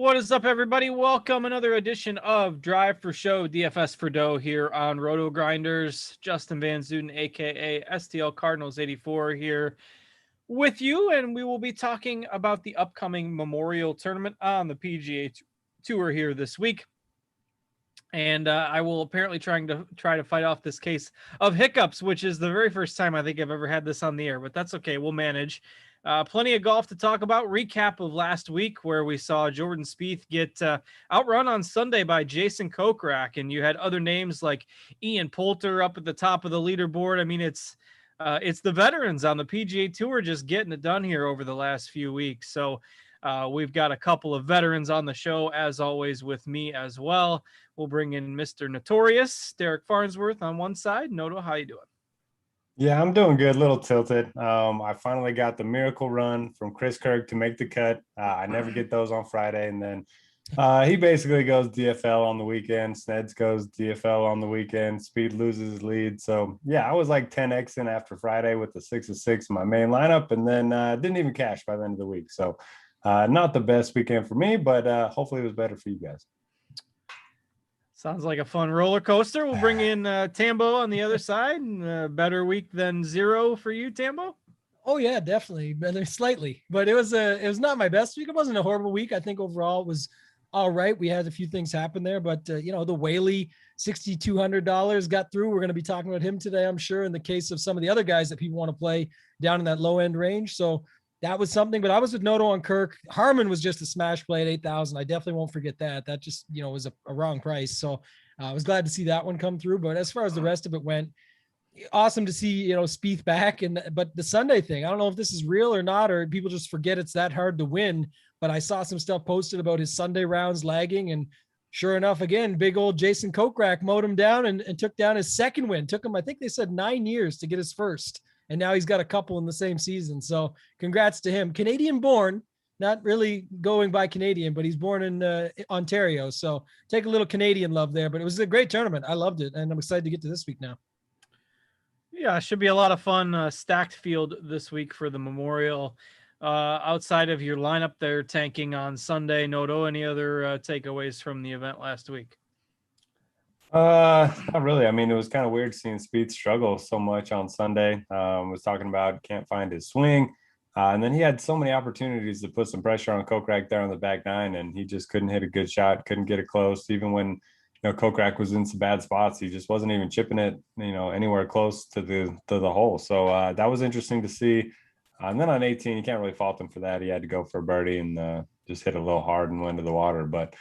What is up, everybody? Welcome another edition of Drive for Show, DFS for Dough here on Rotogrinders. Justin Van Zuiden, aka STL Cardinals 84 here with you, and we will be talking about the upcoming Memorial Tournament on the PGA Tour here this week. And I will apparently try to fight off this case of hiccups, which is the very first time I think I've ever had this on the air, but that's okay. We'll manage. Plenty of golf to talk about. Recap of last week where we saw Jordan Spieth get outrun on Sunday by Jason Kokrak, and you had other names like Ian Poulter up at the top of the leaderboard. I mean, it's the veterans on the PGA Tour just getting it done here over the last few weeks. So we've got a couple of veterans on the show, as always, with me as well. We'll bring in Mr. Notorious, Derek Farnsworth on one side. Noto, how you doing? Yeah, I'm doing good. A little tilted. I finally got the miracle run from Chris Kirk to make the cut. I never get those on Friday. And then he basically goes DFL on the weekend. Sneds goes DFL on the weekend. Speed loses his lead. So, yeah, I was like 10X in after Friday with the 6 of 6 in my main lineup, and then didn't even cash by the end of the week. So, not the best weekend for me, but hopefully it was better for you guys. Sounds like a fun roller coaster. We'll bring in Tambo on the other side. Better week than zero for you, Tambo? Oh yeah, definitely. Better slightly, but it was not my best week. It wasn't a horrible week. I think overall it was all right. We had a few things happen there, but the Whaley $6,200 got through. We're going to be talking about him today, I'm sure, in the case of some of the other guys that people want to play down in that low end range. So that was something, but I was with Noto on Kirk. Harmon was just a smash play at 8,000. I definitely won't forget that. That just, was a wrong price. So I was glad to see that one come through. But as far as the rest of it went, awesome to see, Spieth back. But the Sunday thing, I don't know if this is real or not, or people just forget it's that hard to win. But I saw some stuff posted about his Sunday rounds lagging. And sure enough, again, big old Jason Kokrak mowed him down and took down his second win. Took him, I think they said 9 years to get his first. And now he's got a couple in the same season. So congrats to him. Canadian born, not really going by Canadian, but he's born in Ontario. So take a little Canadian love there, but it was a great tournament. I loved it. And I'm excited to get to this week now. Yeah, it should be a lot of fun. Stacked field this week for the Memorial. Outside of your lineup there tanking on Sunday, Noto, any other takeaways from the event last week? Not really. I mean, it was kind of weird seeing Speed struggle so much on Sunday. Was talking about can't find his swing. And then he had so many opportunities to put some pressure on Kokrak there on the back nine, and he just couldn't hit a good shot, couldn't get it close. Even when, Kokrak was in some bad spots, he just wasn't even chipping it, anywhere close to the hole. So that was interesting to see. And then on 18, you can't really fault him for that. He had to go for a birdie and just hit a little hard and went to the water. But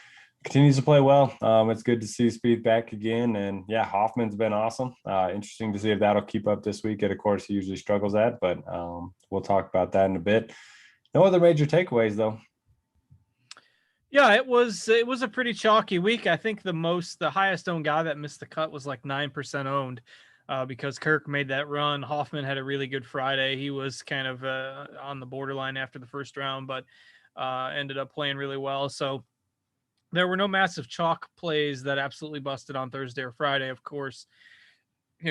continues to play well. It's good to see Speed back again. And yeah, Hoffman's been awesome. Interesting to see if that'll keep up this week at a course he usually struggles at, but we'll talk about that in a bit. No other major takeaways though. Yeah, it was a pretty chalky week. I think the highest owned guy that missed the cut was like 9% owned because Kirk made that run. Hoffman had a really good Friday. He was kind of on the borderline after the first round, but ended up playing really well. So there were no massive chalk plays that absolutely busted on Thursday or Friday. Of course,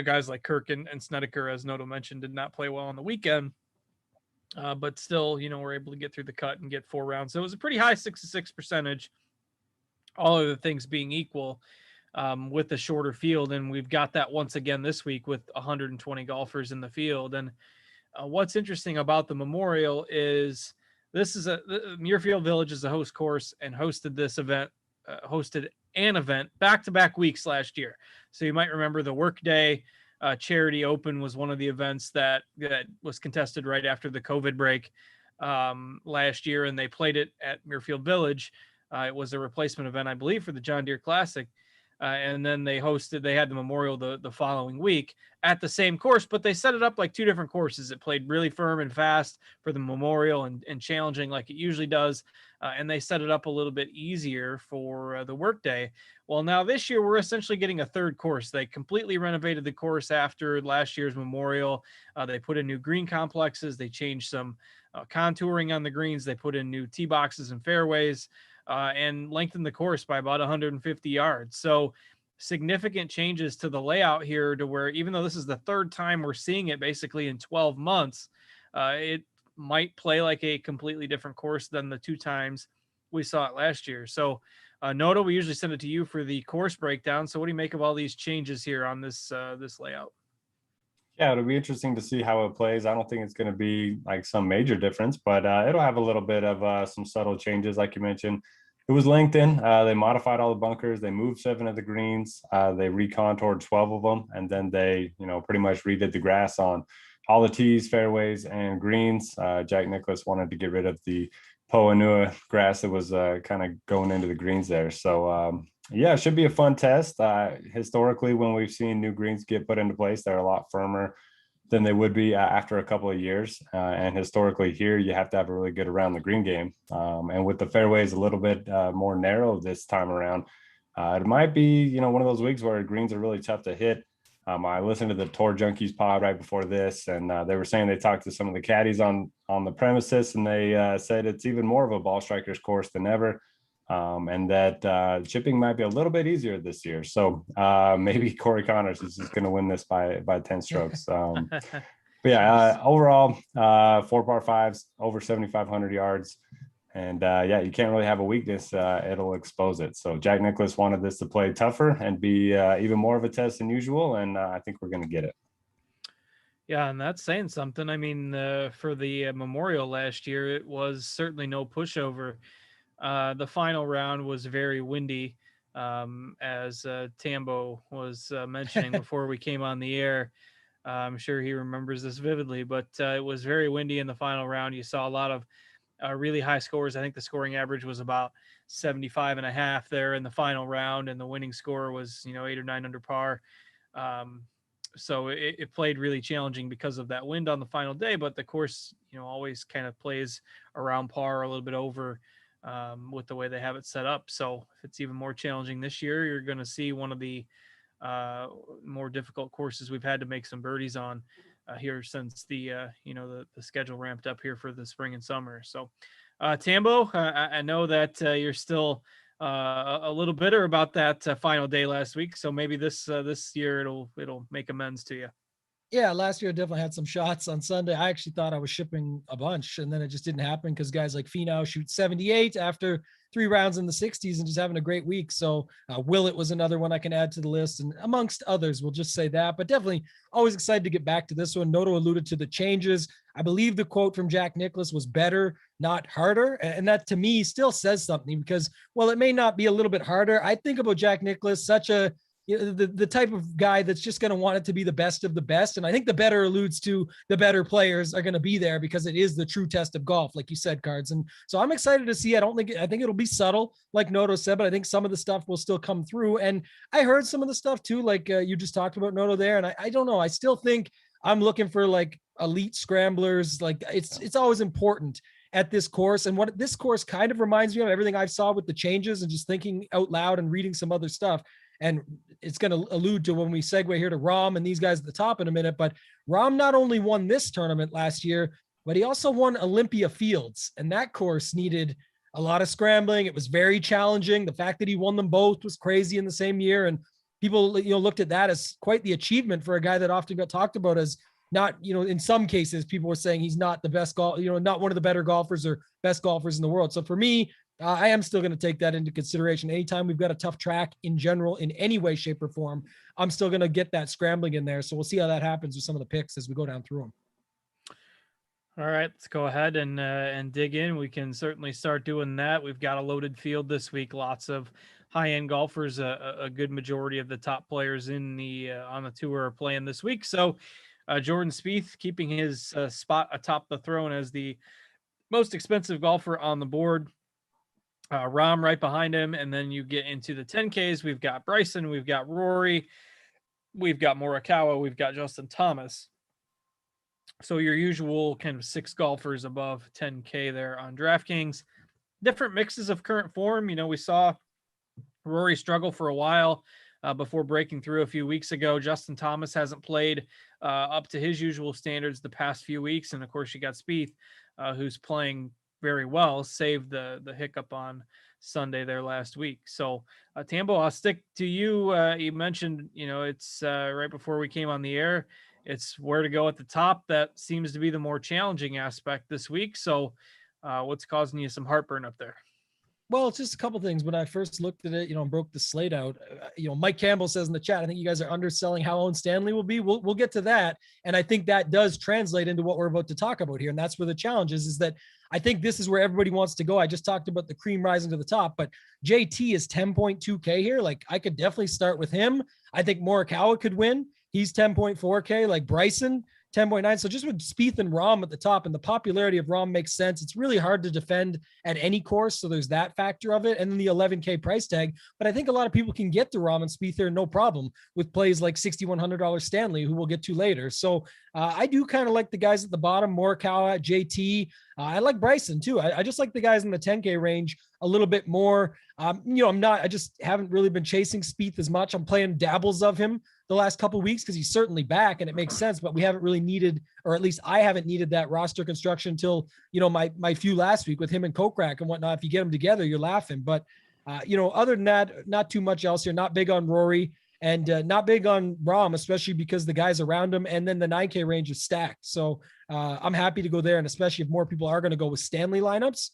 guys like Kirk and Snedeker, as Noto mentioned, did not play well on the weekend. But still, were able to get through the cut and get 4 rounds. So it was a pretty high 6-6 percentage, all other things being equal, with the shorter field. And we've got that once again this week with 120 golfers in the field. And what's interesting about the Memorial is this is Muirfield Village is a host course and hosted an event back-to-back weeks last year. So you might remember the Workday Charity Open was one of the events that was contested right after the COVID break last year, and they played it at Muirfield Village. It was a replacement event, I believe, for the John Deere Classic. And then they had the Memorial the following week at the same course, but they set it up like 2 different courses. It played really firm and fast for the Memorial and challenging like it usually does. And they set it up a little bit easier for the Workday. Well, now this year, we're essentially getting a third course. They completely renovated the course after last year's Memorial. They put in new green complexes. They changed some contouring on the greens. They put in new tee boxes and fairways. And lengthened the course by about 150 yards. So significant changes to the layout here to where even though this is the third time we're seeing it basically in 12 months, it might play like a completely different course than the 2 times we saw it last year. So Noto, we usually send it to you for the course breakdown. So what do you make of all these changes here on this this layout? Yeah, it'll be interesting to see how it plays. I don't think it's going to be like some major difference, but it'll have a little bit of some subtle changes, like you mentioned. It was lengthened. They modified all the bunkers. They moved 7 of the greens. They recontoured 12 of them, and then they, pretty much redid the grass on all the tees, fairways, and greens. Jack Nicklaus wanted to get rid of the Poa grass that was kind of going into the greens there. So yeah, it should be a fun test. Historically, when we've seen new greens get put into place, they're a lot firmer than they would be after a couple of years. And historically here, you have to have a really good around the green game. And with the fairways a little bit more narrow this time around, it might be, one of those weeks where greens are really tough to hit. I listened to the Tour Junkies pod right before this, and they were saying they talked to some of the caddies on the premises, and they said it's even more of a ball striker's course than ever. And that chipping might be a little bit easier this year. So maybe Corey Connors is just going to win this by 10 strokes. But yeah, overall, 4 par 5s, over 7,500 yards. And yeah, you can't really have a weakness. It'll expose it. So Jack Nicklaus wanted this to play tougher and be even more of a test than usual. And I think we're going to get it. Yeah, and that's saying something. I mean, for the Memorial last year, it was certainly no pushover. The final round was very windy, as Tambo was mentioning before we came on the air. I'm sure he remembers this vividly, but it was very windy in the final round. You saw a lot of really high scores. I think the scoring average was about 75.5 there in the final round, and the winning score was 8 or 9 under par. So it played really challenging because of that wind on the final day, but the course always kind of plays around par, a little bit over, with the way they have it set up. So if it's even more challenging this year, you're going to see one of the more difficult courses we've had to make some birdies on here since the schedule ramped up here for the spring and summer. So Tambo, I know that you're still a little bitter about that final day last week. So maybe this year it'll make amends to you. Yeah, last year I definitely had some shots on Sunday. I actually thought I was shipping a bunch, and then it just didn't happen because guys like Finau shoot 78 after 3 rounds in the 60s and just having a great week. So Willett was another one I can add to the list, and amongst others, we'll just say that. But definitely always excited to get back to this one. Noto alluded to the changes. I believe the quote from Jack Nicklaus was better, not harder. And that to me still says something because, well, it may not be a little bit harder. I think about Jack Nicklaus, such a the type of guy that's just going to want it to be the best of the best. And I think the better alludes to the better players are going to be there because it is the true test of golf, like you said, Cards. And so I'm excited to see. I think it'll be subtle, like Noto said, but I think some of the stuff will still come through. And I heard some of the stuff too, like you just talked about Noto there. And I don't know. I still think I'm looking for like elite scramblers. Like it's always important at this course. And what this course kind of reminds me of, everything I saw with the changes and just thinking out loud and reading some other stuff. And it's going to allude to when we segue here to Rahm and these guys at the top in a minute, but Rahm not only won this tournament last year, but he also won Olympia Fields. And that course needed a lot of scrambling. It was very challenging. The fact that he won them both was crazy in the same year. And people, looked at that as quite the achievement for a guy that often got talked about as not, in some cases, people were saying he's not the best golf, not one of the better golfers or best golfers in the world. So for me, I am still going to take that into consideration. Anytime we've got a tough track in general, in any way, shape, or form, I'm still going to get that scrambling in there. So we'll see how that happens with some of the picks as we go down through them. All right, let's go ahead and dig in. We can certainly start doing that. We've got a loaded field this week. Lots of high-end golfers. A good majority of the top players in the on the tour are playing this week. So Jordan Spieth keeping his spot atop the throne as the most expensive golfer on the board. Rahm right behind him, and then you get into the 10Ks. We've got Bryson, we've got Rory, we've got Morikawa, we've got Justin Thomas. So your usual kind of 6 golfers above 10K there on DraftKings. Different mixes of current form. We saw Rory struggle for a while before breaking through a few weeks ago. Justin Thomas hasn't played up to his usual standards the past few weeks, and of course you got Spieth, who's playing very well, save the hiccup on Sunday there last week. So Tambo, I'll stick to you. You mentioned, it's right before we came on the air, it's where to go at the top. That seems to be the more challenging aspect this week. So what's causing you some heartburn up there? Well, it's just a couple things. When I first looked at it, and broke the slate out, Mike Campbell says in the chat, I think you guys are underselling how Owen Stanley will be. We'll get to that. And I think that does translate into what we're about to talk about here. And that's where the challenge is that I think this is where everybody wants to go. I just talked about the cream rising to the top, but JT is 10.2K here. Like, I could definitely start with him. I think Morikawa could win. He's 10.4K, like Bryson, 10.9. So just with Spieth and Rahm at the top, and the popularity of Rahm makes sense. It's really hard to defend at any course. So there's that factor of it. And then the 11K price tag. But I think a lot of people can get to Rahm and Spieth there no problem with plays like $6,100 Stanley, who we'll get to later. So I do kind of like the guys at the bottom, Morikawa, JT. I like Bryson too. I just like the guys in the 10K range a little bit more. I just haven't really been chasing Spieth as much. I'm playing dabbles of him the last couple of weeks because he's certainly back and it makes sense, but we haven't really needed, or at least I haven't needed that roster construction until, my few last week with him and Kokrak and whatnot. If you get them together, you're laughing. But, other than that, not too much else here. Not big on Rory and not big on Rahm, especially because the guys around him and then the 9K range is stacked. So I'm happy to go there. And especially if more people are going to go with Stanley lineups,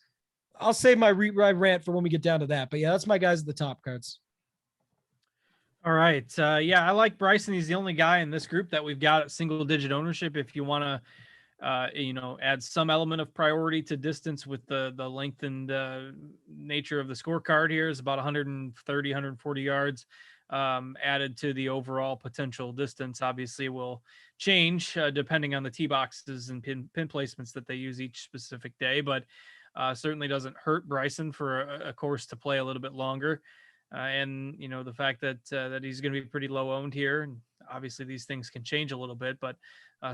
I'll save my rant for when we get down to that. But yeah, that's my guys at the top cards. All right. Yeah, I like Bryson. He's the only guy in this group that we've got at single digit ownership. If you want to, add some element of priority to distance with the lengthened nature of the scorecard here is about 130, 140 yards added to the overall potential distance. Obviously will change depending on the tee boxes and pin placements that they use each specific day, but certainly doesn't hurt Bryson for a course to play a little bit longer. And the fact that he's going to be pretty low owned here, and obviously these things can change a little bit, but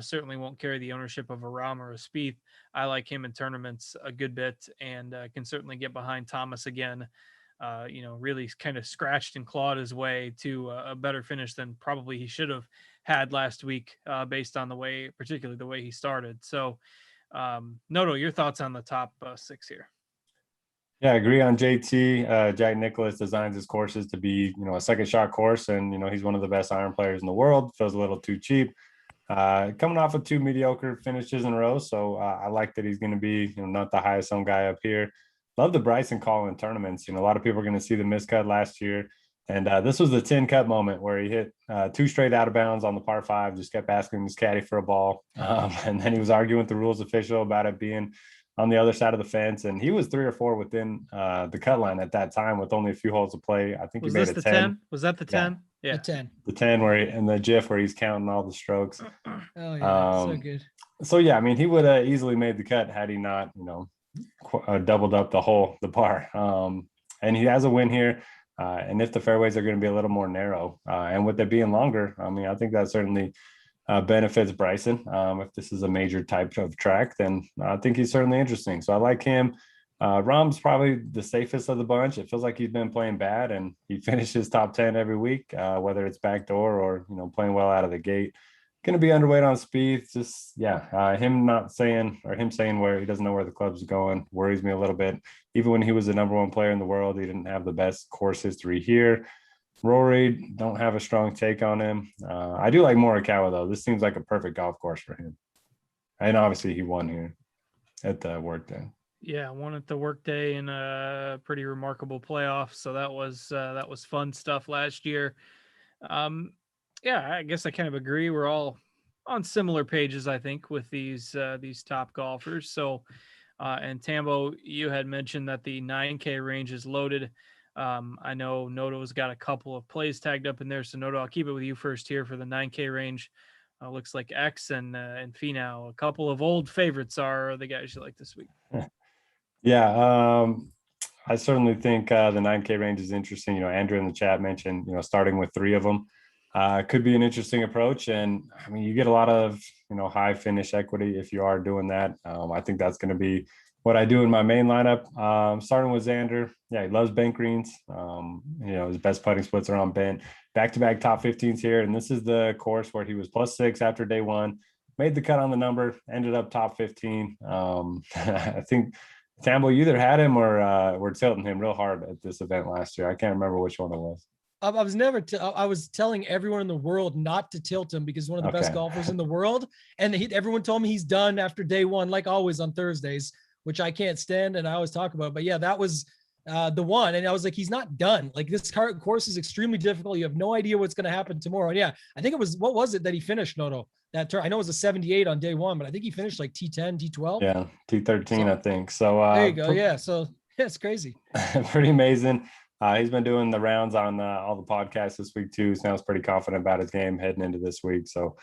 certainly won't carry the ownership of a Rahm or a Spieth. I like him in tournaments a good bit, and can certainly get behind Thomas again. Really kind of scratched and clawed his way to a better finish than probably he should have had last week, based on particularly the way he started. So, Noto, your thoughts on the top 6 here? Yeah, I agree on JT. Jack Nicklaus designs his courses to be, a second shot course. And, he's one of the best iron players in the world. Feels a little too cheap. Coming off of 2 mediocre finishes in a row. So I like that he's going to be, not the highest owned guy up here. Love the Bryson call in tournaments. A lot of people are going to see the miscut last year. And this was the 10 cut moment where he hit 2 straight out of bounds on the par 5, just kept asking his caddy for a ball. And then he was arguing with the rules official about it being on the other side of the fence, and he was 3 or 4 within the cut line at that time with only a few holes to play. I think he made a 10. Was that the 10? Yeah, the 10. The 10 in the GIF where he's counting all the strokes. Oh yeah, so good. So yeah, I mean, he would have easily made the cut had he not, doubled up the par. And he has a win here. And if the fairways are going to be a little more narrow, and with it being longer, I mean, I think that certainly benefits Bryson. If this is a major type of track, then I think he's certainly interesting. So I like him. Rahm's probably the safest of the bunch. It feels like he's been playing bad, and he finishes top 10 every week, whether it's backdoor or playing well out of the gate. Going to be underweight on Spieth. Just him saying where he doesn't know where the club's going worries me a little bit. Even when he was the number 1 player in the world, he didn't have the best course history here. Rory, don't have a strong take on him. I do like Morikawa, though. This seems like a perfect golf course for him. And obviously he won here at the workday. Yeah, won at the workday in a pretty remarkable playoff. So that was fun stuff last year. Yeah, I guess I kind of agree. We're all on similar pages, I think, with these top golfers. So, and Tambo, you had mentioned that the 9K range is loaded. I know Noto's got a couple of plays tagged up in there. So Noto, I'll keep it with you first here for the 9K range. Looks like X and Finau, a couple of old favorites are the guys you like this week. Yeah, I certainly think the 9K range is interesting. Andrew in the chat mentioned, starting with 3 of them could be an interesting approach. And I mean, you get a lot of, high finish equity if you are doing that. I think that's going to be what I do in my main lineup. Starting with Xander. Yeah, he loves bent greens. His best putting splits are on bent. Back-to-back top 15s here. And this is the course where he was +6 after day 1. Made the cut on the number. Ended up top 15. I think Tambo, you either had him or were tilting him real hard at this event last year. I can't remember which one it was. I was telling everyone in the world not to tilt him because he's one of the best golfers in the world. And everyone told me he's done after day 1, like always on Thursdays, which I can't stand. And I always talk about, but yeah, that was the one, and I was like, he's not done. Like this course is extremely difficult. You have no idea what's going to happen tomorrow. And yeah, I think it was, what was it that he finished, Noto? That turn, I know it was a 78 on day one, but I think he finished like T10, T12. Yeah, T13, So, I think. So there you go. Yeah. So yeah, it's crazy. pretty amazing. He's been doing the rounds on all the podcasts this week too. Sounds pretty confident about his game heading into this week. So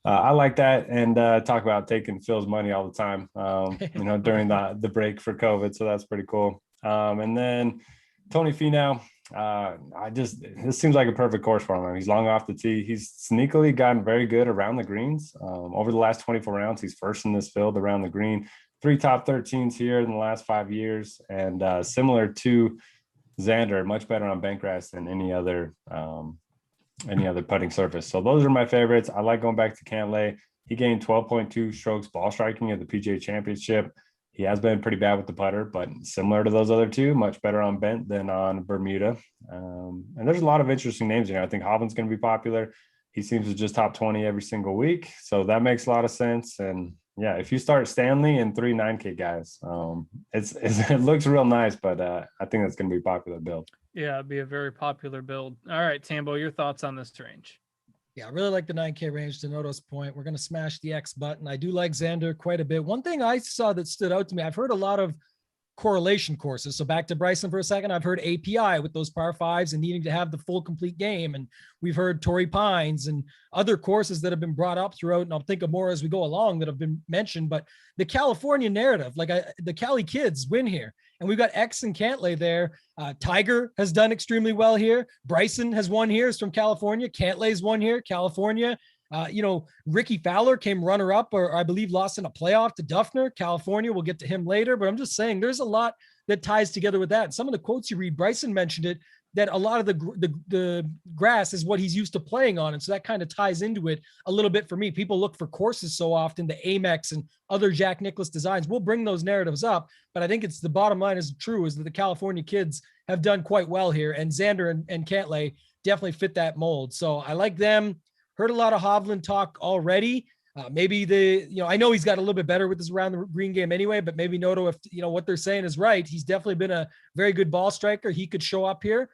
I like that, and talk about taking Phil's money all the time, during the break for COVID. So that's pretty cool. And then Tony Finau, this seems like a perfect course for him. He's long off the tee. He's sneakily gotten very good around the greens. Over the last 24 rounds, he's first in this field around the green. 3 top 13s here in the last 5 years, and similar to Xander, much better on bent grass than any other putting surface. So those are my favorites. I like going back to Cantlay. He gained 12.2 strokes ball striking at the PGA Championship. He has been pretty bad with the putter, but similar to those other two, much better on bent than on Bermuda. And there's a lot of interesting names here. I think Hovland's going to be popular. He seems to just top 20 every single week, so that makes a lot of sense. And yeah, if you start Stanley and 3 9K guys, it looks real nice, but I think that's going to be a popular build. Yeah, it'd be a very popular build. All right, Tambo, your thoughts on this range? Yeah, I really like the 9K range. To Noto's point, we're going to smash the X button. I do like Xander quite a bit. One thing I saw that stood out to me, I've heard a lot of correlation courses. So back to Bryson for a second, I've heard API with those par fives and needing to have the full complete game. And we've heard Torrey Pines and other courses that have been brought up throughout. And I'll think of more as we go along that have been mentioned, but the California narrative, the Cali kids win here. And we've got X and Cantlay there. Tiger has done extremely well here. Bryson has won here. He's from California. Cantlay's won here, California. Ricky Fowler came runner up, or I believe lost in a playoff to Duffner, California. We'll get to him later, but I'm just saying there's a lot that ties together with that. Some of the quotes you read, Bryson mentioned it, that a lot of the grass is what he's used to playing on. And so that kind of ties into it a little bit for me. People look for courses so often, the Amex and other Jack Nicklaus designs. We'll bring those narratives up, but I think it's the bottom line is true, is that the California kids have done quite well here, and Xander and Cantlay definitely fit that mold. So I like them. Heard a lot of Hovland talk already. Maybe I know he's got a little bit better with his around the green game anyway, but maybe Noto, if what they're saying is right, he's definitely been a very good ball striker. He could show up here.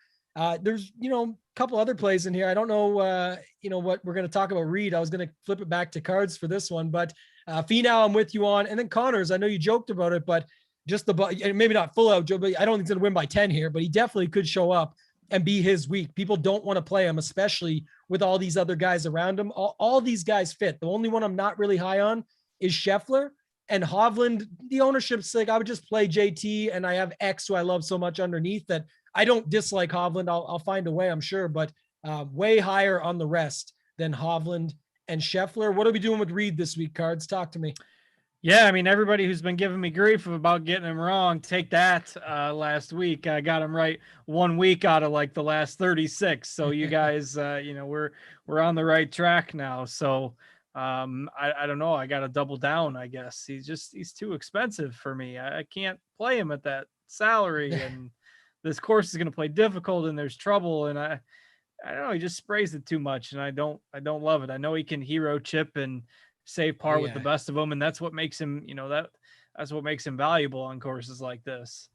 There's, a couple other plays in here. I don't know, what we're going to talk about Reed. I was going to flip it back to cards for this one, but Finau, I'm with you on. And then Connors, I know you joked about it, but just maybe not full out joke, but I don't think he's going to win by 10 here, but he definitely could show up and be his week. People don't want to play him, especially with all these other guys around him. All these guys fit. The only one I'm not really high on is Scheffler. And Hovland, the ownership's like, I would just play JT, and I have X, who I love so much underneath, that I don't dislike Hovland. I'll find a way, I'm sure, but way higher on the rest than Hovland and Scheffler. What are we doing with Reed this week, Cards? Talk to me. Yeah, I mean, everybody who's been giving me grief about getting him wrong, take that. Last week, I got him right 1 week out of like the last 36. So you guys, we're on the right track now. So I don't know. I got to double down, I guess. He's too expensive for me. I can't play him at that salary, and this course is going to play difficult, and there's trouble. And I don't know. He just sprays it too much, and I don't love it. I know he can hero chip and save par with the best of them, and that's what makes him, that's what makes him valuable on courses like this.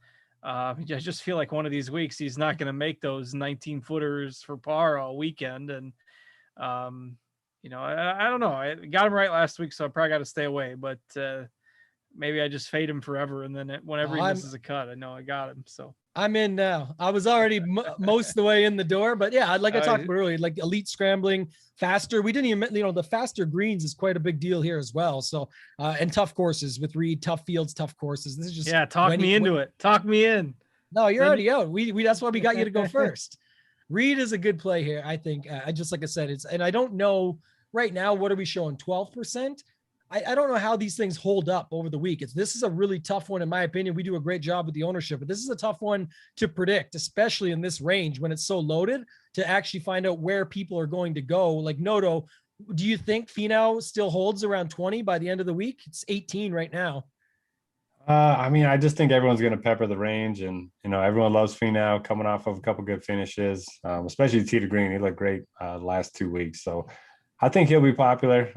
I just feel like one of these weeks he's not going to make those 19 footers for par all weekend, and I don't know. I got him right last week, so I probably got to stay away. But maybe I just fade him forever, and then whenever he misses a cut, I know I got him. So I'm in now. I was already most of the way in the door, but yeah, like I talked about earlier, like elite scrambling, faster. We didn't even, the faster greens is quite a big deal here as well. So, and tough courses with Reed, tough fields, tough courses. This is just talk me into it. Talk me in. No, you're already out. We that's why we got you to go first. Reed is a good play here, I think. Like I said, and I don't know right now, what are we showing? 12%. I don't know how these things hold up over the week. This is a really tough one, in my opinion. We do a great job with the ownership, but this is a tough one to predict, especially in this range when it's so loaded, to actually find out where people are going to go. Like Noto, do you think Finau still holds around 20 by the end of the week? It's 18 right now. I just think everyone's going to pepper the range, and everyone loves Finau coming off of a couple good finishes, especially tee to green. He looked great last 2 weeks, so I think he'll be popular.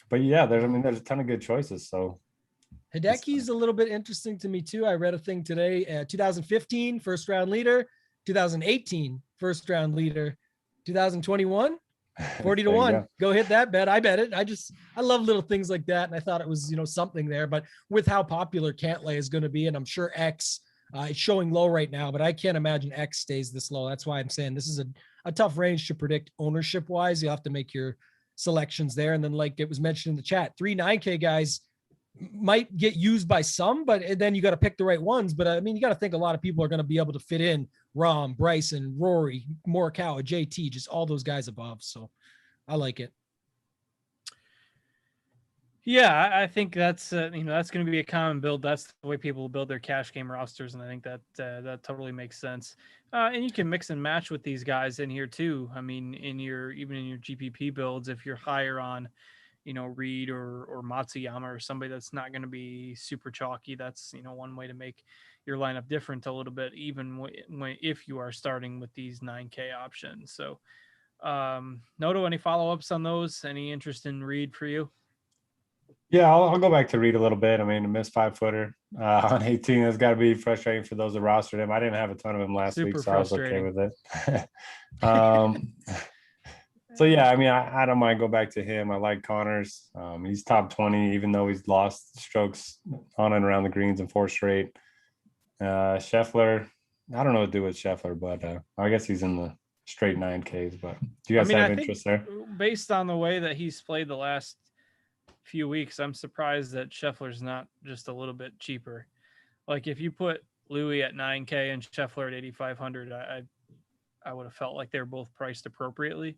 But yeah, there's a ton of good choices. So Hideki's a little bit interesting to me too. I read a thing today, 2015 first round leader, 2018 first round leader, 2021 40 to 1. Go hit that bet. I bet it. I love little things like that. And I thought it was, something there, but with how popular Cantlay is going to be, and I'm sure X it's showing low right now, but I can't imagine X stays this low. That's why I'm saying this is a tough range to predict ownership wise. You have to make your selections there. And then like it was mentioned in the chat, 3 9K guys might get used by some, but then you got to pick the right ones. But I mean, you got to think a lot of people are going to be able to fit in Rahm, Bryson, Rory, Morikawa, JT, just all those guys above. So I like it. Yeah, I think that's that's going to be a common build. That's the way people build their cash game rosters, and I think that that totally makes sense. And you can mix and match with these guys in here too. I mean, even in your GPP builds, if you're higher on, Reed or Matsuyama or somebody that's not going to be super chalky, that's one way to make your lineup different a little bit, even if you are starting with these 9K options. So, Noto, any follow-ups on those? Any interest in Reed for you? Yeah, I'll go back to Reed a little bit. I mean, a missed 5-footer on 18 has got to be frustrating for those that rostered him. I didn't have a ton of him last week, so I was okay with it. So yeah, I mean, I don't mind go back to him. I like Connors. He's top 20, even though he's lost strokes on and around the greens in 4 straight. Scheffler, I don't know what to do with Scheffler, but I guess he's in the straight 9Ks. But do you guys have interest there? Based on the way that he's played the last few weeks, I'm surprised that Scheffler's not just a little bit cheaper. Like if you put Louis at 9K and Scheffler at 8,500, I would have felt like they're both priced appropriately.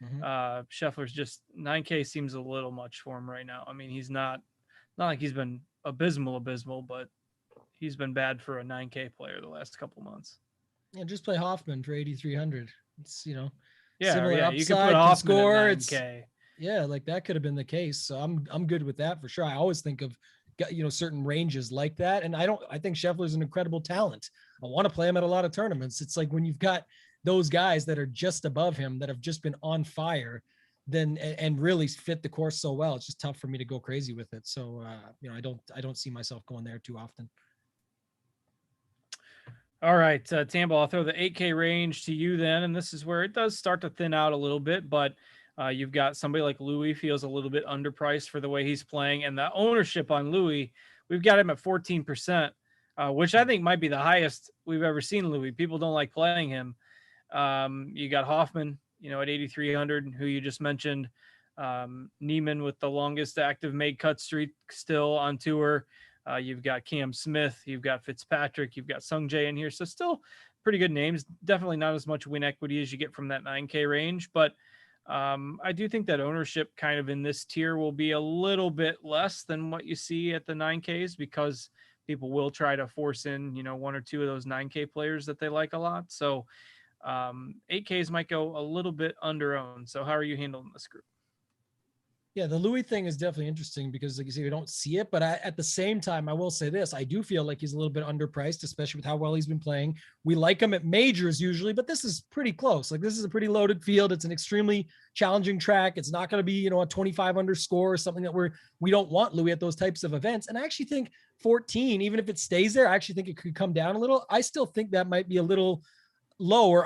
Mm-hmm. Scheffler's just 9K seems a little much for him right now. I mean, he's not like he's been abysmal, but he's been bad for a 9K player the last couple months. Yeah, just play Hoffman for 8,300. It's similar upside, you can put Hoffman score. At 9K. Yeah, like that could have been the case. So I'm good with that for sure. I always think of certain ranges like that, and I think Scheffler's an incredible talent. I want to play him at a lot of tournaments. It's like when you've got those guys that are just above him that have just been on fire, then and really fit the course so well. It's just tough for me to go crazy with it. So I don't see myself going there too often. All right, Tambo, I'll throw the 8K range to you then, and this is where it does start to thin out a little bit, but you've got somebody like Louis feels a little bit underpriced for the way he's playing, and the ownership on Louis, we've got him at 14%, which I think might be the highest we've ever seen Louis. People don't like playing him. You got Hoffman, at 8,300, who you just mentioned. Neiman with the longest active made cut streak still on tour. You've got Cam Smith, you've got Fitzpatrick, you've got Sung Jae in here. So still pretty good names. Definitely not as much win equity as you get from that 9K range, but I do think that ownership kind of in this tier will be a little bit less than what you see at the 9Ks because people will try to force in, 1 or 2 of those 9K players that they like a lot. So 8Ks might go a little bit under owned. So how are you handling this group? Yeah, the Louis thing is definitely interesting because, like you say, we don't see it. But at the same time, I will say this. I do feel like he's a little bit underpriced, especially with how well he's been playing. We like him at majors usually, but this is pretty close. Like this is a pretty loaded field. It's an extremely challenging track. It's not going to be, a 25 under score or something that we don't want Louis at those types of events. And I actually think 14, even if it stays there, I actually think it could come down a little. I still think that might be a little low or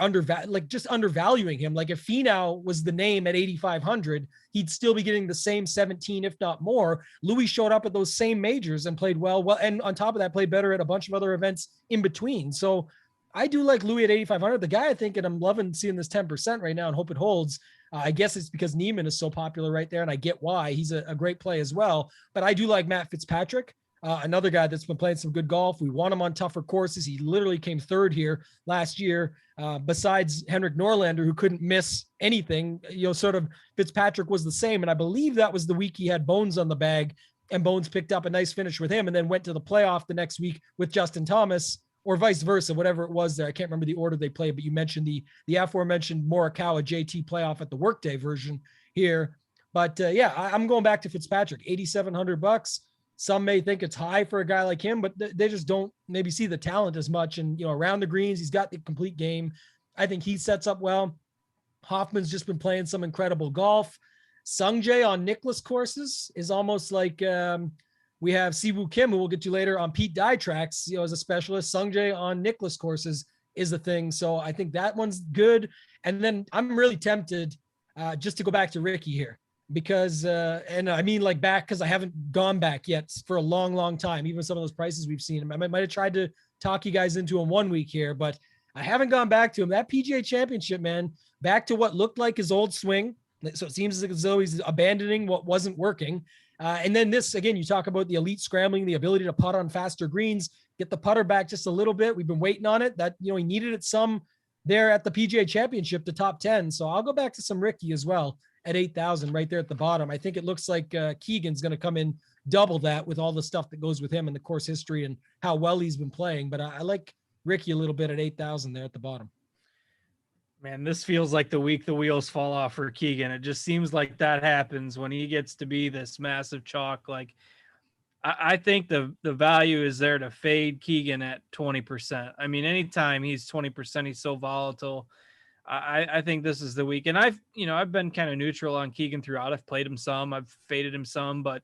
just undervaluing him. Like if Finau was the name at 8,500, he'd still be getting the same 17, if not more. Louis showed up at those same majors and played well, and on top of that, played better at a bunch of other events in between. So I do like Louis at 8,500. The guy I think, and I'm loving seeing this 10% right now and hope it holds. I guess it's because Neiman is so popular right there, and I get why. He's a great play as well. But I do like Matt Fitzpatrick. Another guy that's been playing some good golf. We want him on tougher courses. He literally came third here last year. Besides Henrik Norlander, who couldn't miss anything, sort of Fitzpatrick was the same. And I believe that was the week he had Bones on the bag, and Bones picked up a nice finish with him and then went to the playoff the next week with Justin Thomas, or vice versa, whatever it was there. I can't remember the order they played, but you mentioned the aforementioned Morikawa JT playoff at the workday version here. But I'm going back to Fitzpatrick, $8,700. Some may think it's high for a guy like him, but they just don't maybe see the talent as much. And, around the greens, he's got the complete game. I think he sets up well. Hoffman's just been playing some incredible golf. Sung Jae on Nicklaus courses is almost like, We have Siwoo Kim, who we'll get to later, on Pete Dye tracks, as a specialist. Sungjae on Nicklaus courses is the thing. So I think that one's good. And then I'm really tempted just to go back to Ricky here because, and I mean like back, because I haven't gone back yet for a long, long time. Even some of those prices we've seen. I might have tried to talk you guys into him 1 week here, but I haven't gone back to him. That PGA Championship, man, back to what looked like his old swing. So it seems as though he's abandoning what wasn't working. And then this, again, you talk about the elite scrambling, the ability to putt on faster greens, get the putter back just a little bit. We've been waiting on it. That, he needed it some there at the PGA Championship, the top 10. So I'll go back to some Ricky as well at 8,000 right there at the bottom. I think it looks like Keegan's going to come in double that with all the stuff that goes with him and the course history and how well he's been playing. But I like Ricky a little bit at 8,000 there at the bottom. Man, this feels like the week the wheels fall off for Keegan. It just seems like that happens when he gets to be this massive chalk. Like, I think the value is there to fade Keegan at 20%. I mean, anytime he's 20%, he's so volatile. I think this is the week. And I've been kind of neutral on Keegan throughout. I've played him some, I've faded him some, but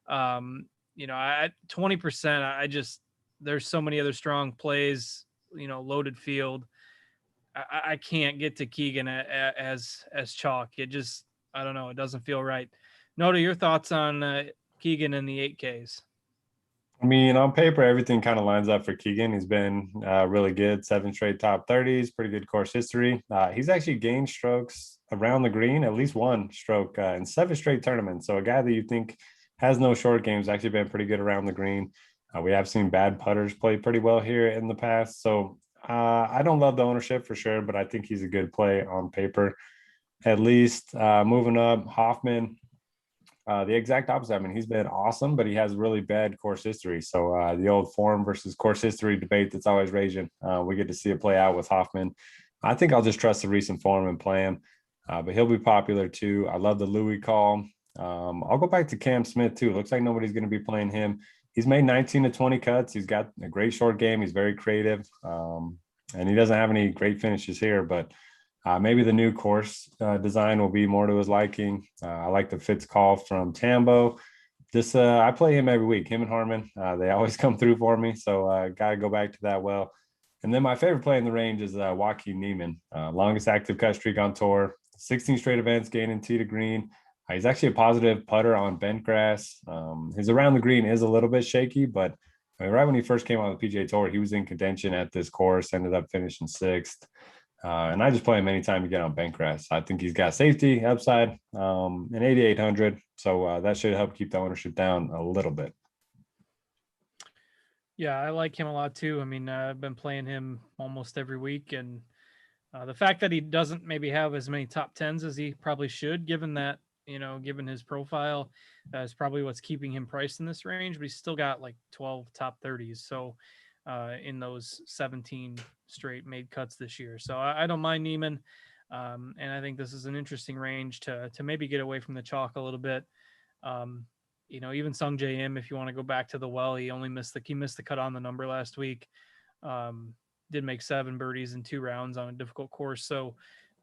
at 20%, there's so many other strong plays, loaded field. I can't get to Keegan as chalk. It just, I don't know. It doesn't feel right. Noda, your thoughts on Keegan and the 8Ks? I mean, on paper, everything kind of lines up for Keegan. He's been really good, 7 straight top 30s, pretty good course history. He's actually gained strokes around the green, at least 1 stroke in 7 straight tournaments. So a guy that you think has no short game has actually been pretty good around the green. We have seen bad putters play pretty well here in the past. So I don't love the ownership for sure, but I think he's a good play on paper. At least moving up, Hoffman, the exact opposite. I mean, he's been awesome, but he has really bad course history. So the old form versus course history debate that's always raging, we get to see it play out with Hoffman. I think I'll just trust the recent form and play him, but he'll be popular too. I love the Louis call. I'll go back to Cam Smith too. Looks like nobody's going to be playing him. He's made 19 to 20 cuts. He's got a great short game. He's very creative. And he doesn't have any great finishes here, but maybe the new course design will be more to his liking. I like the Fitz call from Tambo. I play him every week, him and Harmon. They always come through for me. So got to go back to that well. And then my favorite play in the range is Joaquin Neiman, longest active cut streak on tour, 16 straight events, gaining tee to green. He's actually a positive putter on bent grass. His around the green is a little bit shaky, but right when he first came on the PGA Tour, he was in contention at this course, ended up finishing 6th. And I just play him anytime you get on bent grass. I think he's got safety, upside, and 8,800. So that should help keep the ownership down a little bit. Yeah, I like him a lot too. I mean, I've been playing him almost every week. And the fact that he doesn't maybe have as many top 10s as he probably should, given his profile, is probably what's keeping him priced in this range, but he's still got like 12 top 30s. So in those 17 straight made cuts this year. So I don't mind Neiman. And I think this is an interesting range to maybe get away from the chalk a little bit. Even Sungjae Im, if you want to go back to the well, he missed the cut on the number last week. Did make 7 birdies in 2 rounds on a difficult course. So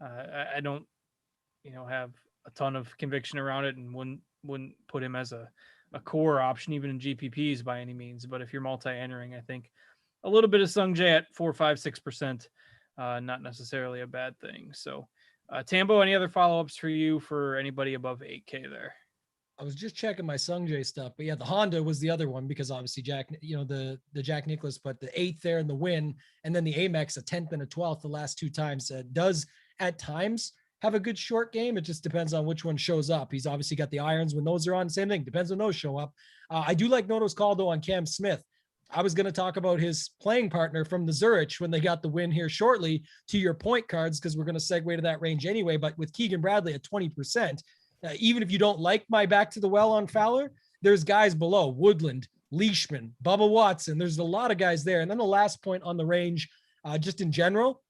I don't, have a ton of conviction around it, and wouldn't put him as a core option even in GPPs by any means. But if you're multi-entering, I think a little bit of Sungjae at 4, 5, 6%, not necessarily a bad thing. So Tambo, any other follow-ups for you for anybody above 8K there? I was just checking my Sungjae stuff, but yeah, the Honda was the other one because obviously Jack, the Jack Nicklaus, but the 8th there in the win, and then the Amex, a 10th and a 12th the last 2 times, does at times have a good short game. It just depends on which one shows up. He's obviously got the irons when those are on. Same thing, depends when those show up. I do like Noto's call though on Cam Smith. I was going to talk about his playing partner from the Zurich when they got the win here shortly to your point cards, because we're going to segue to that range anyway. But with Keegan Bradley at 20%, even if you don't like my back to the well on Fowler, there's guys below: Woodland, Leishman, Bubba Watson. There's a lot of guys there. And then the last point on the range, just in general,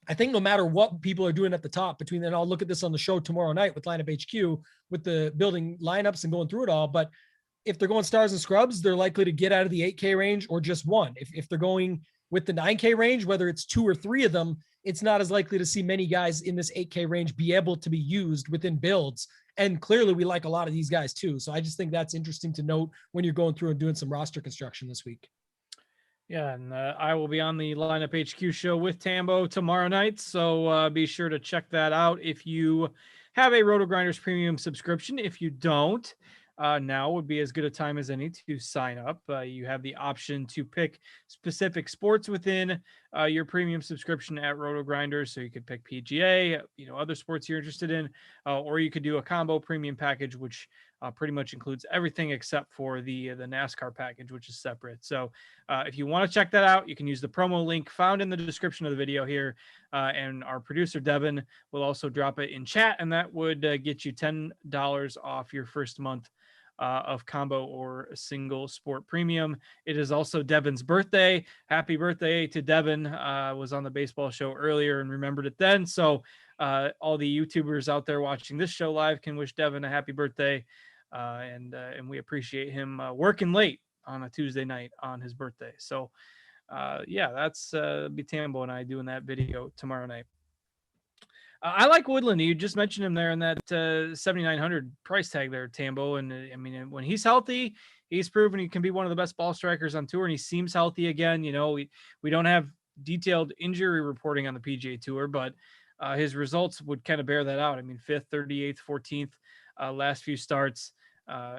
I think no matter what people are doing at the top between, and I'll look at this on the show tomorrow night with Lineup HQ with the building lineups and going through it all. But if they're going stars and scrubs, they're likely to get out of the 8K range or just one. If they're going with the 9K range, whether it's 2 or 3 of them, it's not as likely to see many guys in this 8K range be able to be used within builds And clearly we like a lot of these guys too. So I just think that's interesting to note when you're going through and doing some roster construction this week. Yeah, and I will be on the Lineup HQ show with Tambo tomorrow night, so be sure to check that out if you have a Rotogrinders premium subscription. If you don't, now would be as good a time as any to sign up. You have the option to pick specific sports within your premium subscription at Rotogrinders, so you could pick PGA, other sports you're interested in, or you could do a combo premium package, which pretty much includes everything except for the NASCAR package, which is separate. So if you want to check that out, you can use the promo link found in the description of the video here. And our producer, Devin, will also drop it in chat, and that would get you $10 off your first month of combo or single sport premium. It is also Devin's birthday. Happy birthday to Devin. Was on the baseball show earlier and remembered it then. So all the YouTubers out there watching this show live can wish Devin a happy birthday. And we appreciate him working late on a Tuesday night on his birthday. So yeah, that's be Tambo and I doing that video tomorrow night. I like Woodland. You just mentioned him there in that 7,900 price tag there, Tambo. And I mean, when he's healthy, he's proven he can be one of the best ball strikers on tour, and he seems healthy again. We don't have detailed injury reporting on the PGA Tour, but his results would kind of bear that out. I mean, 5th, 38th, 14th, last few starts.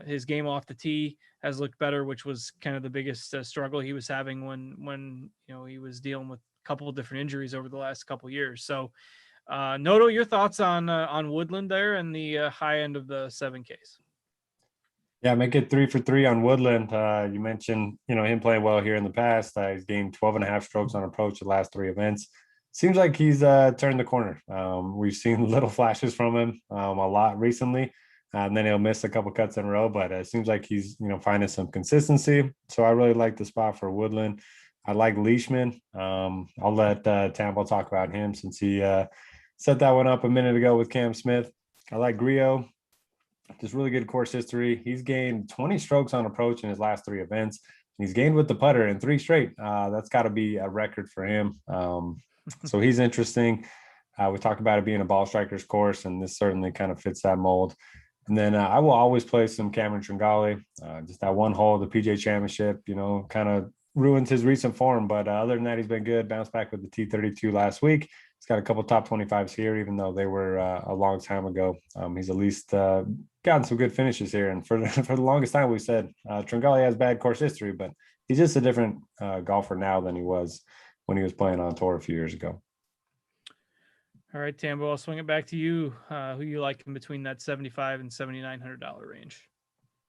His game off the tee has looked better, which was kind of the biggest struggle he was having when he was dealing with a couple of different injuries over the last couple of years. So Noto, your thoughts on Woodland there and the high end of the 7Ks? Yeah, make it 3 for 3 on Woodland. You mentioned, him playing well here in the past. He's gained 12.5 strokes on approach the last 3 events. Seems like he's turned the corner. We've seen little flashes from him a lot recently, and then he'll miss a couple cuts in a row, but it seems like he's, finding some consistency. So I really like the spot for Woodland. I like Leishman. I'll let Tambo talk about him since he set that one up a minute ago with Cam Smith. I like Griot. Just really good course history. He's gained 20 strokes on approach in his last 3 events. He's gained with the putter in 3 straight. That's got to be a record for him. So he's interesting. We talked about it being a ball striker's course, and this certainly kind of fits that mold. And then I will always play some Cameron Tringali. Just that one hole, the PGA Championship, kind of ruined his recent form. But other than that, he's been good. Bounced back with the T32 last week. He's got a couple top 25s here, even though they were a long time ago. He's at least gotten some good finishes here. And for the longest time, we said Tringali has bad course history, but he's just a different golfer now than he was when he was playing on tour a few years ago. All right, Tambo, I'll swing it back to you. Who you like in between that $7,500 and $7,900 range?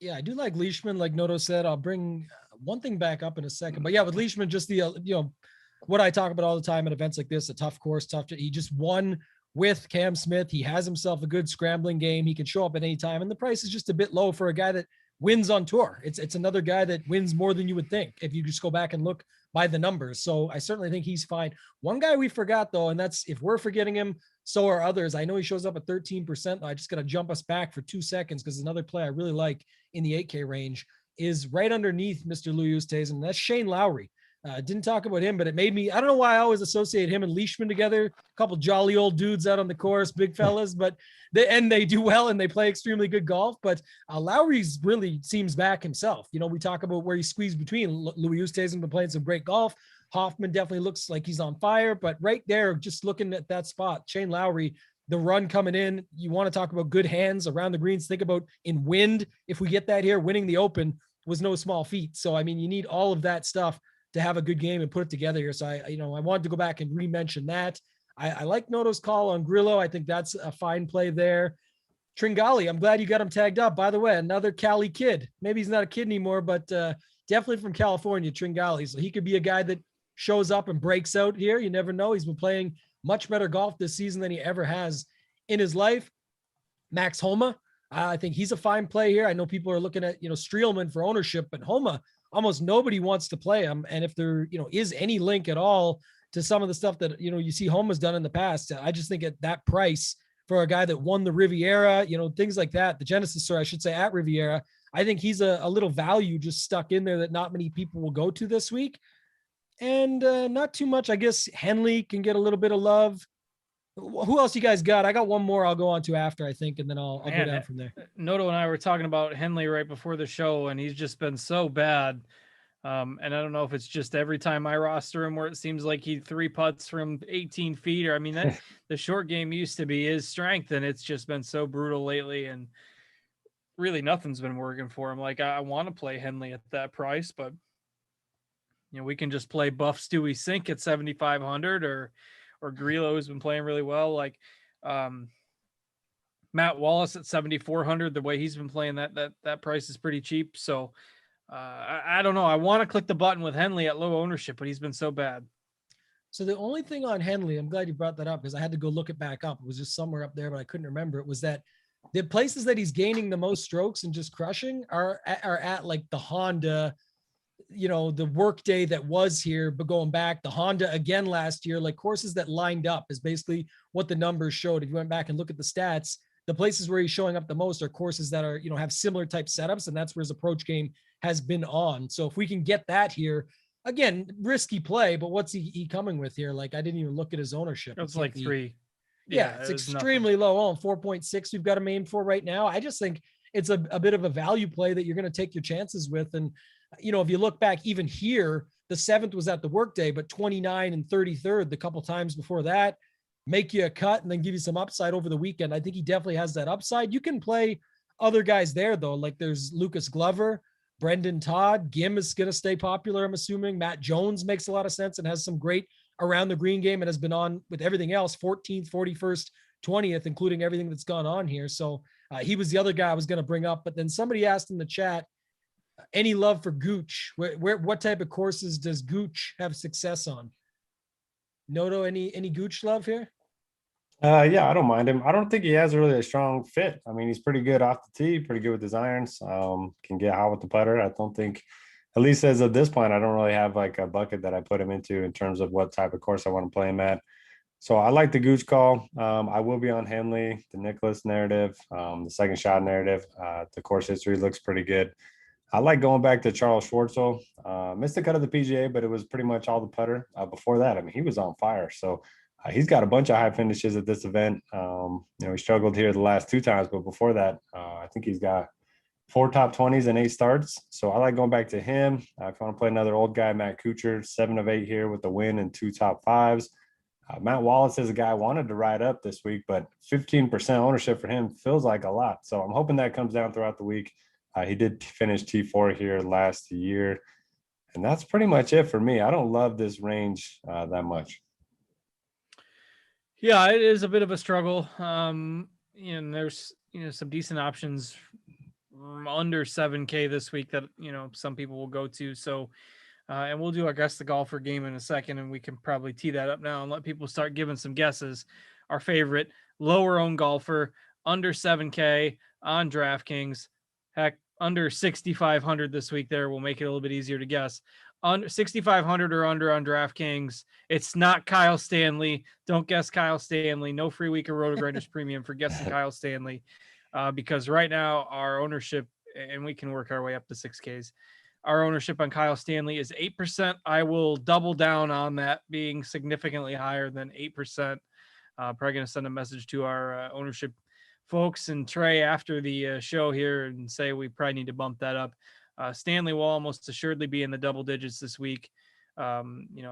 Yeah, I do like Leishman. Like Noto said, I'll bring one thing back up in a second. But yeah, with Leishman, just the, what I talk about all the time at events like this, a tough course, he just won with Cam Smith. He has himself a good scrambling game. He can show up at any time. And the price is just a bit low for a guy that wins on tour. It's another guy that wins more than you would think if you just go back and look by the numbers. So I certainly think he's fine. One guy we forgot though, and that's, if we're forgetting him, so are others. I know he shows up at 13%. I just got to jump us back for 2 seconds because another play I really like in the 8K range is right underneath Mr. Louis Oosthuizen, and that's Shane Lowry. Didn't talk about him, but it made me, I don't know why I always associate him and Leishman together. A couple jolly old dudes out on the course, big fellas, but they do well and they play extremely good golf. But Lowry's really seems back himself. We talk about where he squeezed between. Louis Oosthuizen been playing some great golf. Hoffman definitely looks like he's on fire, but right there, just looking at that spot, Shane Lowry, the run coming in, you want to talk about good hands around the greens. Think about in wind. If we get that here, winning the Open was no small feat. So, I mean, you need all of that stuff to have a good game and put it together here. So I wanted to go back and re-mention that. I like Noto's call on Grillo. I think that's a fine play there. Tringali, I'm glad you got him tagged up. By the way, another Cali kid. Maybe he's not a kid anymore, but definitely from California, Tringali. So he could be a guy that shows up and breaks out here. You never know. He's been playing much better golf this season than he ever has in his life. Max Homa, I think he's a fine play here. I know people are looking at, Streelman for ownership, but Homa, almost nobody wants to play him. And if there, is any link at all to some of the stuff that, you see Homa's done in the past, I just think at that price for a guy that won the Riviera, things like that, the Genesis Tour, I should say, at Riviera, I think he's a little value just stuck in there that not many people will go to this week. And not too much, I guess Henley can get a little bit of love. Who else you guys got? I got one more I'll go on to after, I think, and then I'll go down from there. Noto and I were talking about Henley right before the show, and he's just been so bad. And I don't know if it's just every time I roster him where it seems like he 3 putts from 18 feet, or I mean, that the short game used to be his strength, and it's just been so brutal lately, and really nothing's been working for him. Like, I want to play Henley at that price, but we can just play Buff Stewie Sink at 7,500, or Grillo, who's been playing really well. Like, Matt Wallace at 7,400, the way he's been playing, that price is pretty cheap. So I don't know. I want to click the button with Henley at low ownership, but he's been so bad. So the only thing on Henley, I'm glad you brought that up because I had to go look it back up. It was just somewhere up there, but I couldn't remember. It was that the places that he's gaining the most strokes and just crushing are at like the Honda, the work day that was here, but going back, the Honda again last year, like courses that lined up is basically what the numbers showed. If you went back and look at the stats, the places where he's showing up the most are courses that are, have similar type setups, and that's where his approach game has been on. So if we can get that here, again, risky play, but what's he coming with here? Like, I didn't even look at his ownership. It's like 3. Yeah, it's extremely low on 4.6. We've got him aimed for right now. I just think it's a bit of a value play that you're going to take your chances with. And, if you look back even here, the 7th was at the workday, but 29 and 33rd, the couple times before that, make you a cut and then give you some upside over the weekend. I think he definitely has that upside. You can play other guys there though. Like there's Lucas Glover, Brendan Todd, Gim is going to stay popular, I'm assuming. Matt Jones makes a lot of sense and has some great around the green game and has been on with everything else, 14th, 41st, 20th, including everything that's gone on here. So he was the other guy I was going to bring up, but then somebody asked in the chat, any love for Gooch? What type of courses does Gooch have success on? Noto, any Gooch love here? Yeah, I don't mind him. I don't think he has really a strong fit. I mean, he's pretty good off the tee, pretty good with his irons, can get hot with the putter. I don't think, at least as of this point, I don't really have like a bucket that I put him into in terms of what type of course I want to play him at. So I like the Gooch call. I will be on Henley, the Nicholas narrative, the second shot narrative. The course history looks pretty good. I like going back to Charles Schwartzel. Missed the cut of the PGA, but it was pretty much all the putter. Before that, I mean, he was on fire. So he's got a bunch of high finishes at this event. He struggled here the last 2 times, but before that, I think he's got 4 top 20s and 8 starts. So I like going back to him. If I want to play another old guy, Matt Kuchar, 7 of 8 here with the win and 2 top 5s. Matt Wallace is a guy I wanted to ride up this week, but 15% ownership for him feels like a lot. So I'm hoping that comes down throughout the week. He did finish T4 here last year. And that's pretty much it for me. I don't love this range that much. Yeah, it is a bit of a struggle. And there's, some decent options under 7K this week that, some people will go to. So, and we'll do our guess the golfer game in a second, and we can probably tee that up now and let people start giving some guesses. Our favorite lower owned golfer under 7K on DraftKings. Heck, under 6,500 this week there will make it a little bit easier to guess. Under 6,500 or under on DraftKings. It's not Kyle Stanley. Don't guess Kyle Stanley. No free week of Rotogrinders premium for guessing Kyle Stanley, because right now our ownership, and we can work our way up to 6Ks. Our ownership on Kyle Stanley is 8%. I will double down on that being significantly higher than 8%. Probably going to send a message to our ownership folks and Trey after the show here and say we probably need to bump that up. Stanley will almost assuredly be in the double digits this week. I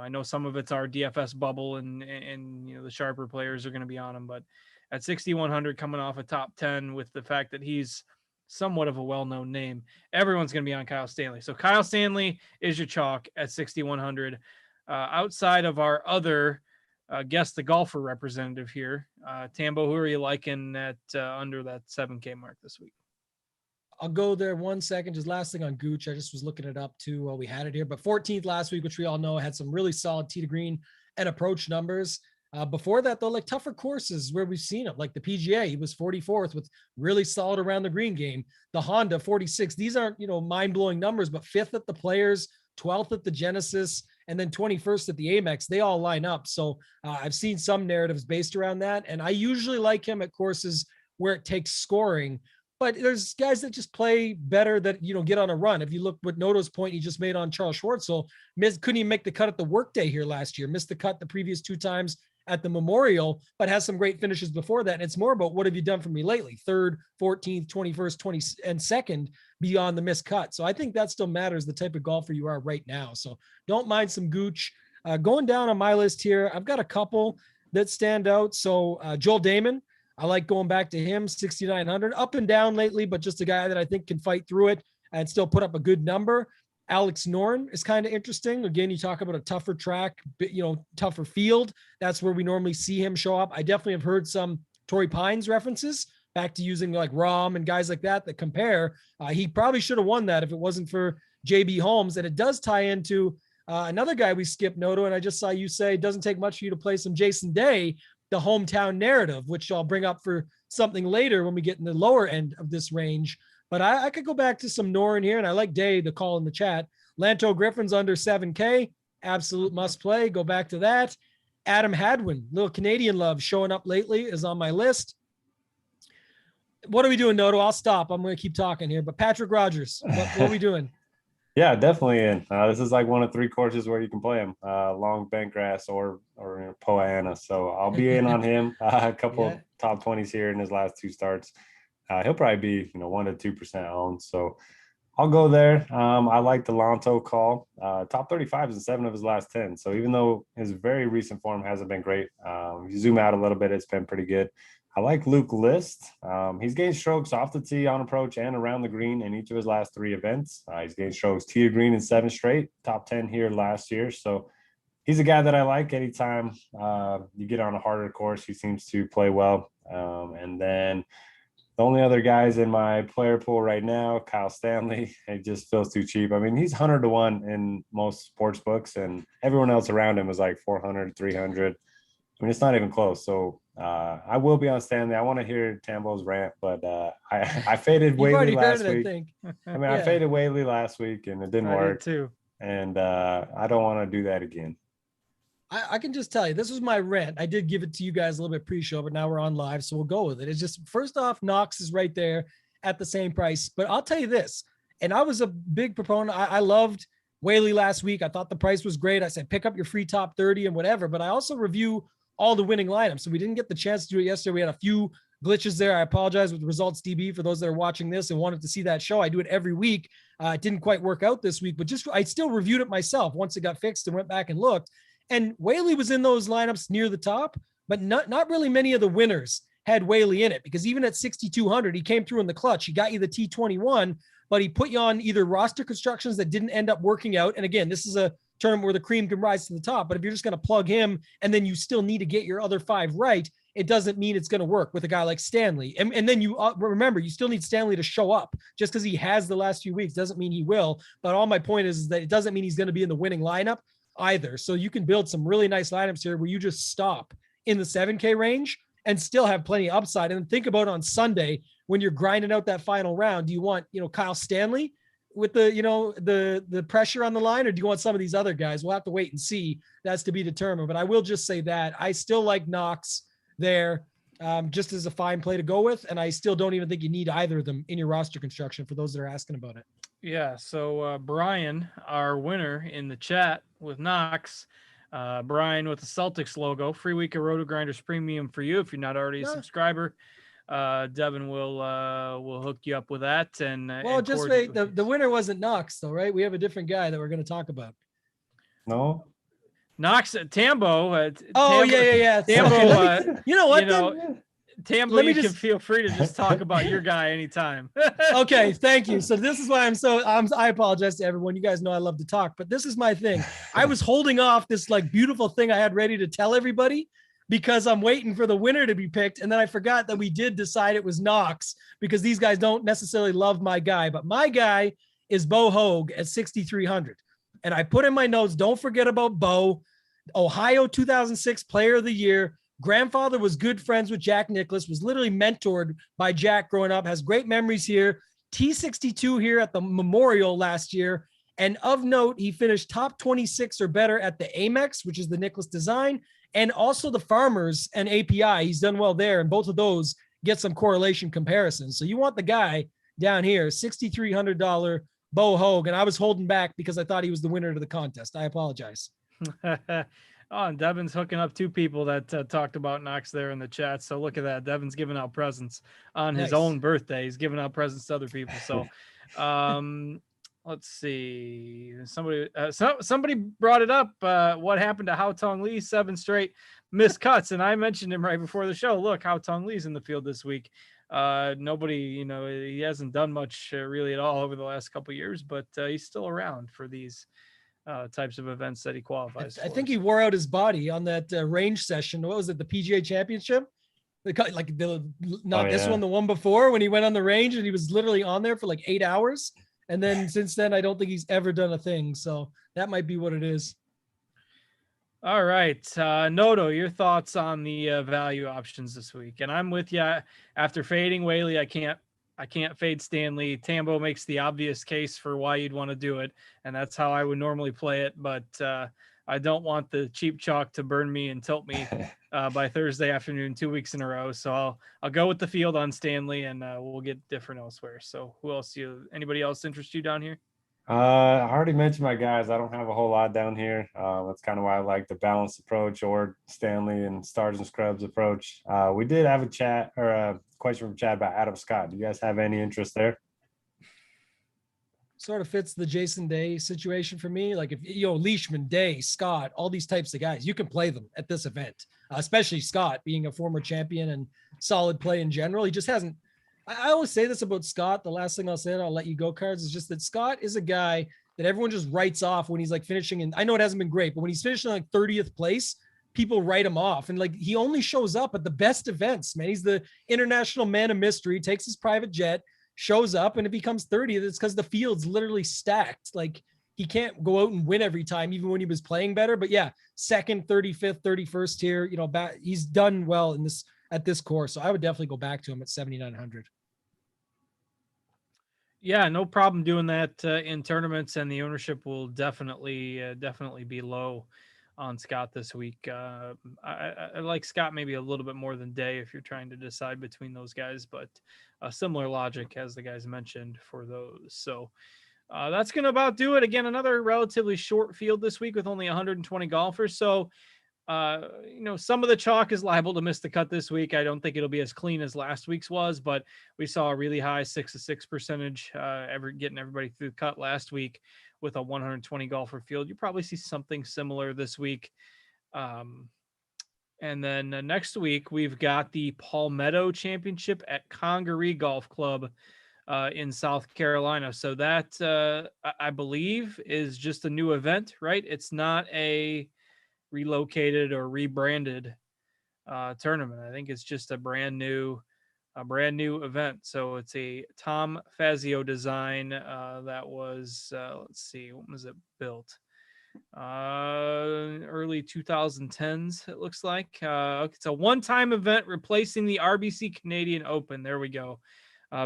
know some of it's our DFS bubble and the sharper players are going to be on him, but at 6,100 coming off a top 10 with the fact that he's somewhat of a well-known name, everyone's going to be on Kyle Stanley. So Kyle Stanley is your chalk at 6,100. Outside of our other guess the golfer representative here, Tambo, who are you liking at under that 7K mark this week? I'll go there 1 second. Just last thing on Gooch. I just was looking it up too while we had it here, but 14th last week, which we all know had some really solid tee to green and approach numbers. Before that though, like tougher courses where we've seen it, like the PGA, he was 44th with really solid around the green game. The Honda 46. These aren't, mind blowing numbers, but 5th at the Players, 12th at the Genesis, and then 21st at the Amex. They all line up. So I've seen some narratives based around that. And I usually like him at courses where it takes scoring, but there's guys that just play better that, get on a run. If you look what Noto's point he just made on Charles Schwartzel, couldn't even make the cut at the workday here last year, missed the cut the previous 2 times at the Memorial, but has some great finishes before that. And it's more about what have you done for me lately? 3rd, 14th, 21st, 20 and 2nd beyond the missed cut. So I think that still matters the type of golfer you are right now. So don't mind some gooch. Going down on my list here, I've got a couple that stand out. So Joel Damon, I like going back to him, 6,900, up and down lately, but just a guy that I think can fight through it and still put up a good number. Alex Noren is kind of interesting. Again, you talk about a tougher track, tougher field. That's where we normally see him show up. I definitely have heard some Torrey Pines references back to using like Rahm and guys like that compare. He probably should have won that if it wasn't for JB Holmes. And it does tie into another guy we skipped, Noto, and I just saw you say it doesn't take much for you to play some Jason Day, the hometown narrative, which I'll bring up for something later when we get in the lower end of this range. But I could go back to some Noren here, and I like Day, the call in the chat. Lanto Griffin's under 7K, absolute must play. Go back to that. Adam Hadwin, little Canadian love showing up lately, is on my list. What are we doing, Noto? I'll stop. I'm going to keep talking here. But Patrick Rogers, what are we doing? Yeah, definitely in. This is like one of 3 courses where you can play him, long bent grass or Poa. So I'll be in on him. A couple top 20s here in his last 2 starts. He'll probably be 1 to 2% owned. So I'll go there. I like the Lanto call. Top 35 is in 7 of his last 10. So even though his very recent form hasn't been great, if you zoom out a little bit, it's been pretty good. I like Luke List. He's gained strokes off the tee, on approach, and around the green in each of his last 3 events. He's gained strokes tee to green in 7 straight, top 10 here last year. So he's a guy that I like anytime you get on a harder course. He seems to play well. And then the only other guys in my player pool right now, Kyle Stanley, it just feels too cheap. I mean, he's 100 to 1 in most sports books, and everyone else around him is like 400, 300. I mean, it's not even close. So I will be on Stanley. I want to hear Tambo's rant, but I faded Whaley last week. I faded Whaley last week, and it didn't work. Too. And I don't want to do that again. I can just tell you, this was my rant. I did give it to you guys a little bit pre-show, but now we're on live, so we'll go with it. It's just, first off, Knox is right there at the same price. But I'll tell you this, and I was a big proponent. I loved Whaley last week. I thought the price was great. I said, pick up your free top 30 and whatever, but I also review all the winning lineups. So we didn't get the chance to do it yesterday. We had a few glitches there. I apologize with Results DB for those that are watching this and wanted to see that show. I do it every week. It didn't quite work out this week, but I still reviewed it myself once it got fixed and went back and looked. And Whaley was in those lineups near the top, but not really many of the winners had Whaley in it, because even at 6,200, he came through in the clutch. He got you the T21, but he put you on either roster constructions that didn't end up working out. And again, this is a tournament where the cream can rise to the top, but if you're just going to plug him and then you still need to get your other 5 right, it doesn't mean it's going to work with a guy like Stanley. And then you remember, you still need Stanley to show up. Just because he has the last few weeks doesn't mean he will. But all my point is that it doesn't mean he's going to be in the winning lineup either. So you can build some really nice lineups here where you just stop in the 7K range and still have plenty of upside. And think about on Sunday when you're grinding out that final round, do you want, Kyle Stanley with the, the pressure on the line, or do you want some of these other guys? We'll have to wait and see. That's to be determined. But I will just say that I still like Knox there just as a fine play to go with. And I still don't even think you need either of them in your roster construction for those that are asking about it. Yeah, so Brian, our winner in the chat with Knox, Brian with the Celtics logo, free week of Rotogrinders Premium for you if you're not already a subscriber. Devin will hook you up with that. And just wait. The winner wasn't Knox, though, right? We have a different guy that we're going to talk about. No. Knox, Tambo. Tambo, yeah. Tambo, you know what? Tambo, you can feel free to just talk about your guy anytime. Okay, thank you. So this is why I apologize to everyone. You guys know I love to talk, but this is my thing. I was holding off this beautiful thing I had ready to tell everybody because I'm waiting for the winner to be picked. And then I forgot that we did decide it was Knox because these guys don't necessarily love my guy, but my guy is Bo Hogue at 6,300. And I put in my notes, don't forget about Bo, Ohio 2006 Player of the Year. Grandfather was good friends with Jack Nicklaus, was literally mentored by Jack growing up, has great memories here. T62 here at the Memorial last year. And of note, he finished top 26 or better at the Amex, which is the Nicklaus design, and also the Farmers and API. He's done well there. And both of those get some correlation comparisons. So you want the guy down here, $6,300 Bo Hogue. And I was holding back because I thought he was the winner of the contest. I apologize. Oh, and Devin's hooking up two people that talked about Knox there in the chat. So look at that. Devin's giving out presents on his Nice. own birthday. He's giving out presents to other people. So, let's see. Somebody brought it up. What happened to Hao Tong Lee? 7 straight missed cuts, and I mentioned him right before the show. Look, Hao Tong Lee's in the field this week. Nobody, he hasn't done much really at all over the last couple of years, but he's still around for these types of events that he qualifies I for. think he wore out his body on that range session. What was it? The PGA Championship? This one, the one before, when he went on the range and he was literally on there for like 8 hours. And then since then, I don't think he's ever done a thing. So that might be what it is. All right. Noto, your thoughts on the value options this week? And I'm with you. After fading Whaley, I can't fade Stanley. Tambo makes the obvious case for why you'd want to do it, and that's how I would normally play it. But I don't want the cheap chalk to burn me and tilt me by Thursday afternoon 2 weeks in a row. So I'll go with the field on Stanley, and we'll get different elsewhere. So who else? Anybody else interest you down here? I already mentioned my guys. I don't have a whole lot down here. That's kind of why I like the balanced approach or Stanley and stars and scrubs approach. We did have a chat or a question from Chad about Adam Scott. Do you guys have any interest there? Sort of fits the Jason Day situation for me. Like if Leishman, Day, Scott, all these types of guys, you can play them at this event, especially Scott being a former champion and solid play in general. He just hasn't. I always say this about Scott. The last thing I'll say, and I'll let you go, Cards, is just that Scott is a guy that everyone just writes off when he's like finishing. And I know it hasn't been great, but when he's finishing like 30th place, people write him off. And like, he only shows up at the best events, man. He's the international man of mystery, takes his private jet, shows up, and it becomes 30th. It's because the field's literally stacked. Like, he can't go out and win every time, even when he was playing better. But yeah, 2nd, 35th, 31st here, he's done well at this course. So I would definitely go back to him at 7,900. Yeah, no problem doing that in tournaments, and the ownership will definitely be low on Scott this week. I like Scott maybe a little bit more than Day if you're trying to decide between those guys, but a similar logic as the guys mentioned for those. So that's going to about do it. Again, another relatively short field this week with only 120 golfers. So some of the chalk is liable to miss the cut this week. I don't think it'll be as clean as last week's was, but we saw a really high 6-6 percentage getting everybody through the cut last week with a 120 golfer field. You probably see something similar this week. And then next week we've got the Palmetto Championship at Congaree Golf Club in South Carolina. So that I believe is just a new event, right? It's not a relocated or rebranded tournament. I think it's just a brand new event. So it's a Tom Fazio design that was let's see, when was it built? Early 2010s, it looks like. It's a one-time event replacing the RBC Canadian Open. There we go.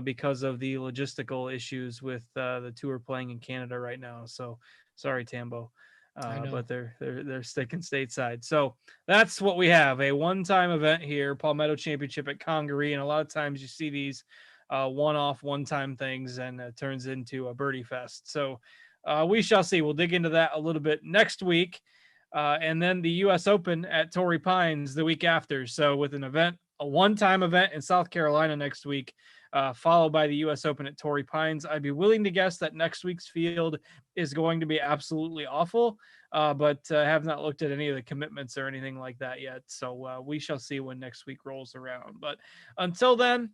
Because of the logistical issues with the tour playing in Canada right now. So sorry, Tambo. But they're sticking stateside. So that's what we have, a one-time event here, Palmetto Championship at Congaree. And a lot of times you see these one-off, one-time things, and it turns into a birdie fest. So we shall see. We'll dig into that a little bit next week. And then the U.S. Open at Torrey Pines the week after. So with a one-time event in South Carolina next week, followed by the U.S. Open at Torrey Pines. I'd be willing to guess that next week's field is going to be absolutely awful, but have not looked at any of the commitments or anything like that yet. So we shall see when next week rolls around. But until then,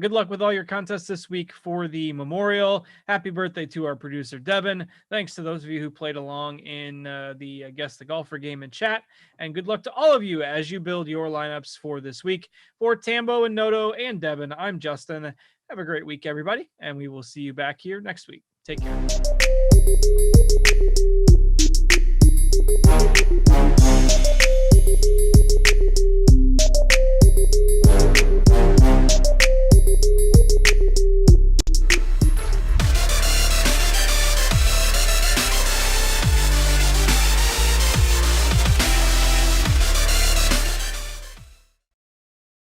good luck with all your contests this week for the Memorial. Happy birthday to our producer, Devin. Thanks to those of you who played along in the Guess the Golfer game in chat. And good luck to all of you as you build your lineups for this week. For Tambo and Noto and Devin, I'm Justin. Have a great week, everybody. And we will see you back here next week. Take care.